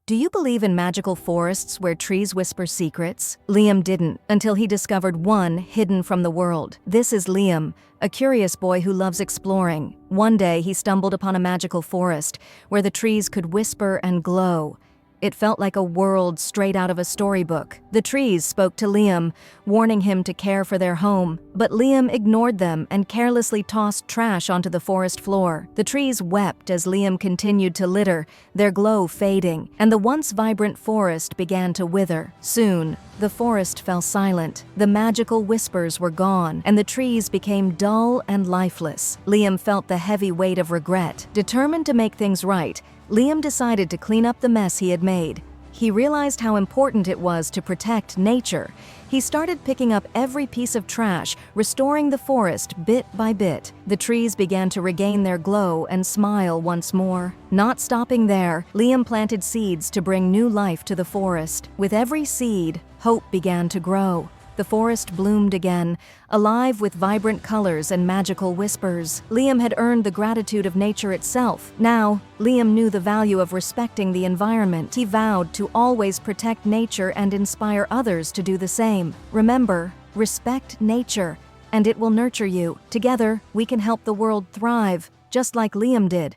Do you believe in magical forests where trees whisper secrets? Liam didn't, until he discovered one hidden from the world. This is Liam, a curious boy who loves exploring. One day, he stumbled upon a magical forest where the trees could whisper and glow. It felt like a world straight out of a storybook. The trees spoke to Liam, warning him to care for their home. But Liam ignored them and carelessly tossed trash onto the forest floor. The trees wept as Liam continued to litter, their glow fading, and the once vibrant forest began to wither. Soon, the forest fell silent. The magical whispers were gone, and the trees became dull and lifeless. Liam felt the heavy weight of regret. Determined to make things right, Liam decided to clean up the mess he had made. He realized how important it was to protect nature. He started picking up every piece of trash, restoring the forest bit by bit. The trees began to regain their glow and smile once more. Not stopping there, Liam planted seeds to bring new life to the forest. With every seed, hope began to grow. The forest bloomed again, alive with vibrant colors and magical whispers. Liam had earned the gratitude of nature itself. Now, Liam knew the value of respecting the environment. He vowed to always protect nature and inspire others to do the same. Remember, respect nature, and it will nurture you. Together, we can help the world thrive, just like Liam did.